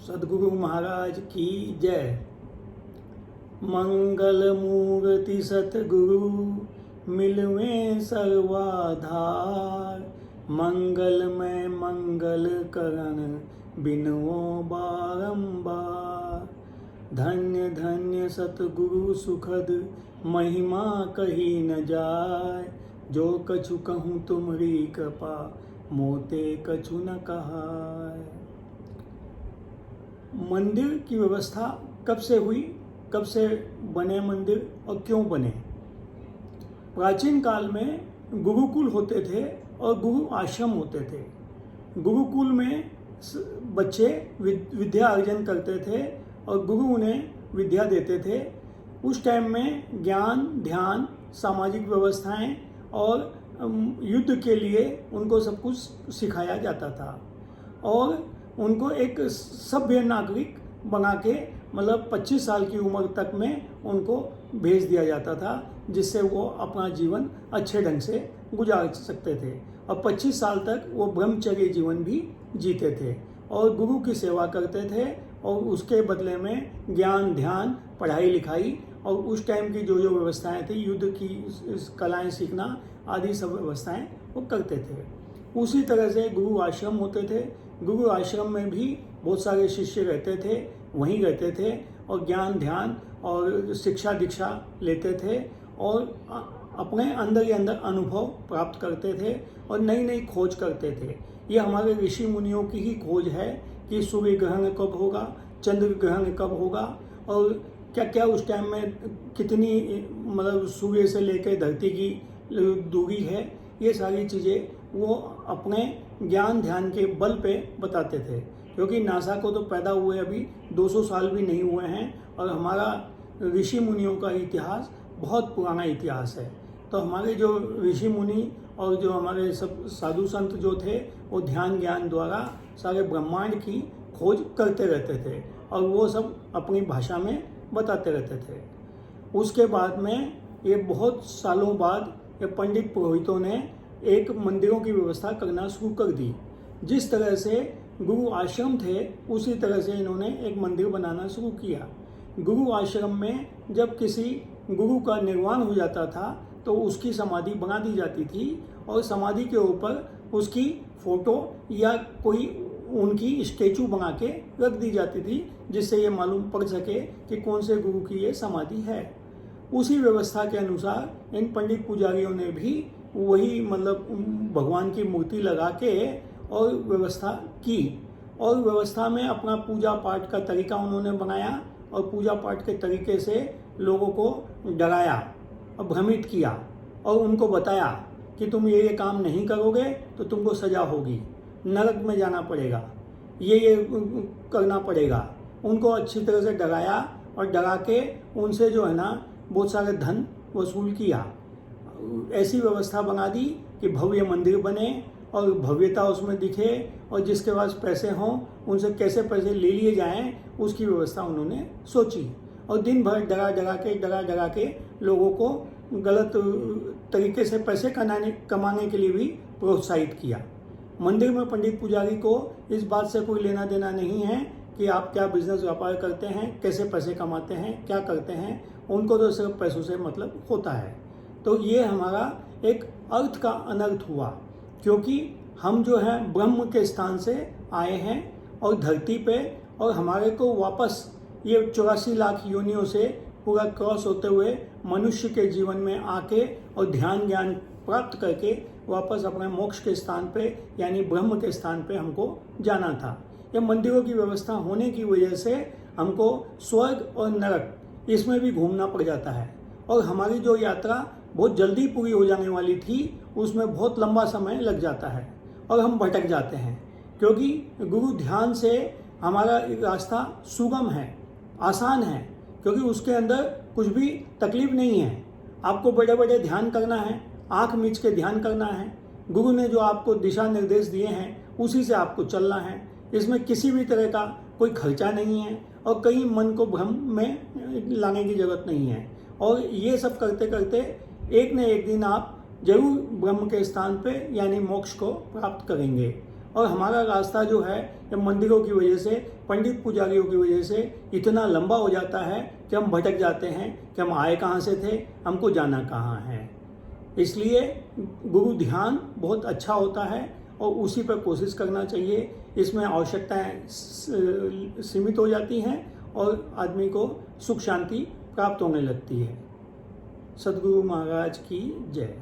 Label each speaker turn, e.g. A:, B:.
A: सद्गुरु महाराज की जय। मंगल मूर्ति सतगुरु मिलवे सर्वाधार, मंगल में मंगल करण बिनवो बारंबार। धन्य धन्य सतगुरु सुखद महिमा कही न जाय, जो कछु कहूँ तुम्हारी कृपा मोते कछु न कहाय। मंदिर की व्यवस्था कब से हुई, कब से बने मंदिर और क्यों बने? प्राचीन काल में गुरुकुल होते थे और गुरु आश्रम होते थे। गुरुकुल में बच्चे विद्या अर्जन करते थे और गुरु उन्हें विद्या देते थे। उस टाइम में ज्ञान, ध्यान, सामाजिक व्यवस्थाएं और युद्ध के लिए उनको सब कुछ सिखाया जाता था और उनको एक सभ्य नागरिक बना के मतलब 25 साल की उम्र तक में उनको भेज दिया जाता था, जिससे वो अपना जीवन अच्छे ढंग से गुजार सकते थे और 25 साल तक वो ब्रह्मचर्य जीवन भी जीते थे और गुरु की सेवा करते थे और उसके बदले में ज्ञान, ध्यान, पढ़ाई लिखाई और उस टाइम की जो जो व्यवस्थाएं थी, युद्ध की कलाएं सीखना आदि सब व्यवस्थाएं वो करते थे। उसी तरह से गुरु आश्रम होते थे। गुरु आश्रम में भी बहुत सारे शिष्य रहते थे, वहीं रहते थे और ज्ञान, ध्यान और शिक्षा दीक्षा लेते थे और अपने अंदर ही अंदर अनुभव प्राप्त करते थे और नई नई खोज करते थे। ये हमारे ऋषि मुनियों की ही खोज है कि सूर्य ग्रहण कब होगा, चंद्र ग्रहण कब होगा और क्या क्या उस टाइम में कितनी मतलब सूर्य से लेकर धरती की दूरी है। ये सारी चीज़ें वो अपने ज्ञान ध्यान के बल पे बताते थे, क्योंकि नासा को तो पैदा हुए अभी 200 साल भी नहीं हुए हैं और हमारा ऋषि मुनियों का इतिहास बहुत पुराना इतिहास है। तो हमारे जो ऋषि मुनि और जो हमारे सब साधु संत जो थे वो ध्यान ज्ञान द्वारा सारे ब्रह्मांड की खोज करते रहते थे और वो सब अपनी भाषा में बताते रहते थे। उसके बाद में ये बहुत सालों बाद ये पंडित पुरोहितों ने एक मंदिरों की व्यवस्था करना शुरू कर दी। जिस तरह से गुरु आश्रम थे उसी तरह से इन्होंने एक मंदिर बनाना शुरू किया। गुरु आश्रम में जब किसी गुरु का निर्वाण हो जाता था तो उसकी समाधि बना दी जाती थी और समाधि के ऊपर उसकी फोटो या कोई उनकी स्टेचू बना के रख दी जाती थी, जिससे ये मालूम पड़ सके कि कौन से गुरु की ये समाधि है। उसी व्यवस्था के अनुसार इन पंडित पुजारियों ने भी वही मतलब भगवान की मूर्ति लगा के और व्यवस्था की और व्यवस्था में अपना पूजा पाठ का तरीका उन्होंने बनाया और पूजा पाठ के तरीके से लोगों को डराया और भ्रमित किया और उनको बताया कि तुम ये काम नहीं करोगे तो तुमको सजा होगी, नरक में जाना पड़ेगा, ये करना पड़ेगा। उनको अच्छी तरह से डराया और डरा के उनसे जो है ना बहुत सारे धन वसूल किया। ऐसी व्यवस्था बना दी कि भव्य मंदिर बने और भव्यता उसमें दिखे और जिसके पास पैसे हों उनसे कैसे पैसे ले लिए जाएं उसकी व्यवस्था उन्होंने सोची और दिन भर डरा डरा के लोगों को गलत तरीके से पैसे कमाने के लिए भी प्रोत्साहित किया। मंदिर में पंडित पुजारी को इस बात से कोई लेना देना नहीं है कि आप क्या बिजनेस व्यापार करते हैं, कैसे पैसे कमाते हैं, क्या करते हैं। उनको तो सिर्फ पैसों से मतलब होता है। तो ये हमारा एक अर्थ का अनर्थ हुआ, क्योंकि हम जो है ब्रह्म के स्थान से आए हैं और धरती पे और हमारे को वापस ये 84 लाख योनियों से पूरा क्रॉस होते हुए मनुष्य के जीवन में आके और ध्यान ज्ञान प्राप्त करके वापस अपने मोक्ष के स्थान पे यानी ब्रह्म के स्थान पे हमको जाना था। ये मंदिरों की व्यवस्था होने की वजह से हमको स्वर्ग और नरक इसमें भी घूमना पड़ जाता है और हमारी जो यात्रा बहुत जल्दी पूरी हो जाने वाली थी उसमें बहुत लंबा समय लग जाता है और हम भटक जाते हैं, क्योंकि गुरु ध्यान से हमारा रास्ता सुगम है, आसान है, क्योंकि उसके अंदर कुछ भी तकलीफ नहीं है। आपको बड़े बड़े ध्यान करना है, आंख मीच के ध्यान करना है। गुरु ने जो आपको दिशा निर्देश दिए हैं उसी से आपको चलना है। इसमें किसी भी तरह का कोई खर्चा नहीं है और कहीं मन को भ्रम में लाने की जरूरत नहीं है और ये सब करते करते एक न एक दिन आप जरूर ब्रह्म के स्थान पे यानी मोक्ष को प्राप्त करेंगे और हमारा रास्ता जो है ये मंदिरों की वजह से, पंडित पुजारियों की वजह से इतना लंबा हो जाता है कि हम भटक जाते हैं कि हम आए कहाँ से थे, हमको जाना कहाँ है। इसलिए गुरु ध्यान बहुत अच्छा होता है और उसी पर कोशिश करना चाहिए। इसमें आवश्यकताएं सीमित हो जाती हैं और आदमी को सुख शांति प्राप्त होने लगती है। सद्गुरु महाराज की जय।